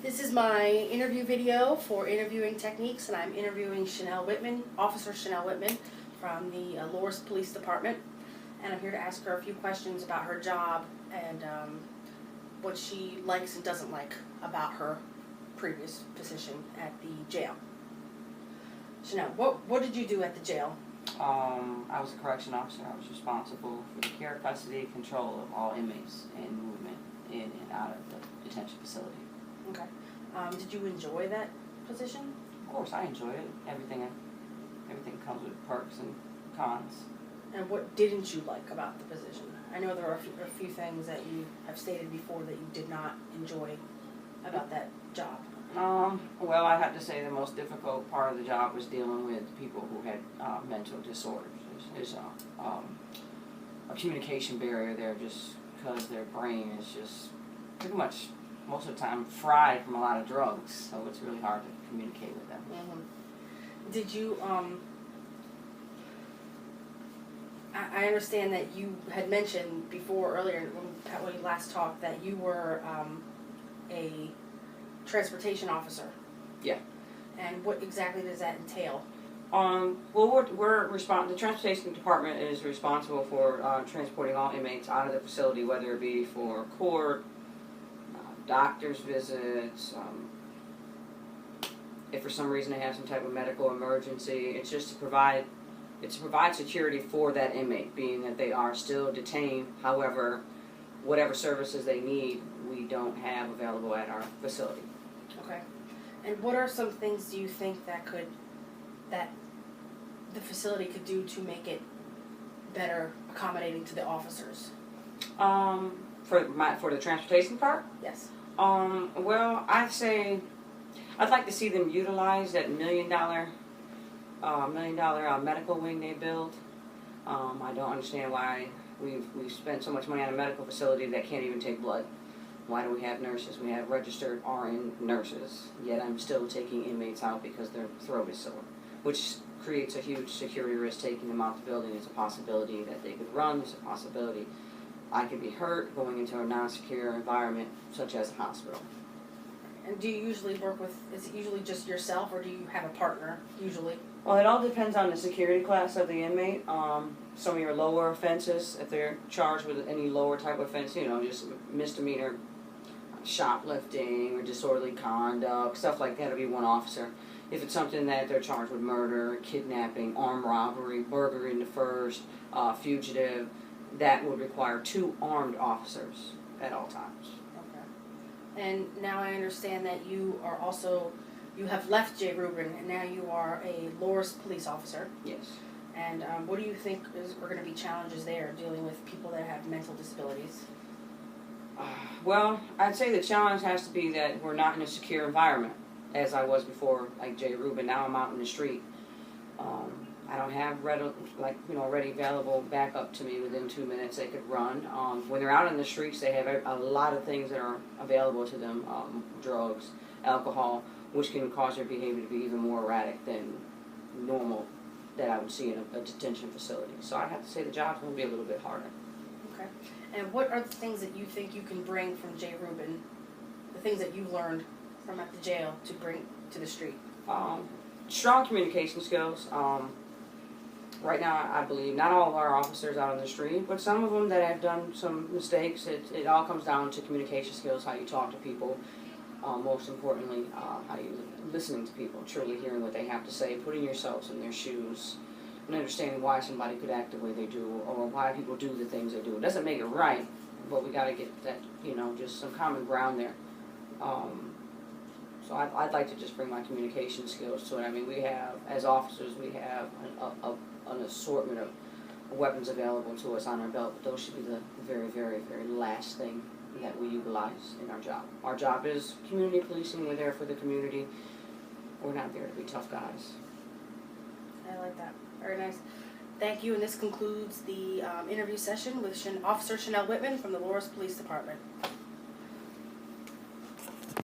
This is my interview video for interviewing techniques, and I'm interviewing Officer Chanel Whitman from the Loris Police Department. And I'm here to ask her a few questions about her job and what she likes and doesn't like about her previous position at the jail. Chanel, what did you do at the jail? I was a correction officer. I was responsible for the care, custody, control of all inmates and movement in and out of the detention facility. Okay. Did you enjoy that position? Of course, I enjoyed it. Everything comes with perks and cons. And what didn't you like about the position? I know there are a few things that you have stated before that you did not enjoy about that job. Well, I have to say the most difficult part of the job was dealing with people who had mental disorders. There's a communication barrier there just because their brain is just pretty much most of the time fried from a lot of drugs, so it's really hard to communicate with them. Mm-hmm. Did you, I understand that you had mentioned before earlier when we last talked that you were a transportation officer. Yeah. And what exactly does that entail? Well, the transportation department is responsible for transporting all inmates out of the facility, whether it be for court, doctor's visits, if for some reason they have some type of medical emergency. It's just to provide security for that inmate, being that they are still detained. However, whatever services they need, we don't have available at our facility. Okay. And what are some things do you think that the facility could do to make it better accommodating to the officers? For the transportation part? Yes. Well, I'd like to see them utilize that $1 million medical wing they built. I don't understand why we've spent so much money on a medical facility that can't even take blood. Why do we have nurses? We have registered RN nurses, yet I'm still taking inmates out because their throat is sore, which creates a huge security risk. Taking them out the building is a possibility that they could run. There's a possibility I could be hurt going into a non-secure environment such as a hospital. And do you usually work with, is it usually just yourself or do you have a partner usually? Well, it all depends on the security class of the inmate. Some of your lower offenses, if they're charged with any lower type of offense, just misdemeanor shoplifting or disorderly conduct, stuff like that, it'll be one officer. If it's something that they're charged with murder, kidnapping, armed robbery, burglary in the first, fugitive, that would require 2 armed officers at all times. Okay. And now I understand that you have left J. Rubin and now you are a Loris police officer. Yes. And what do you think are going to be challenges there dealing with people that have mental disabilities? Well, I'd say the challenge has to be that we're not in a secure environment, as I was before, like J. Rubin. Now I'm out in the street. I don't have ready available backup to me within 2 minutes they could run. When they're out in the streets, they have a lot of things that are available to them, drugs, alcohol, which can cause their behavior to be even more erratic than normal that I would see in a detention facility. So I have to say the job's going to be a little bit harder. Okay. And what are the things that you think you can bring from J. Rubin, the things that you've learned from at the jail to bring to the street? Strong communication skills. Right now, I believe not all of our officers out on the street, but some of them that have done some mistakes. It all comes down to communication skills, how you talk to people. Most importantly, how you listening to people, truly hearing what they have to say, putting yourselves in their shoes, and understanding why somebody could act the way they do, or why people do the things they do. It doesn't make it right, but we got to get that, just some common ground there. So I'd like to just bring my communication skills to it. I mean, we have, as officers, we have an assortment of weapons available to us on our belt, but those should be the very, very, very last thing that we utilize in our job. Our job is community policing. We're there for the community. We're not there to be tough guys. I like that. Very nice. Thank you, and this concludes the interview session with Officer Chanel Whitman from the Loris Police Department.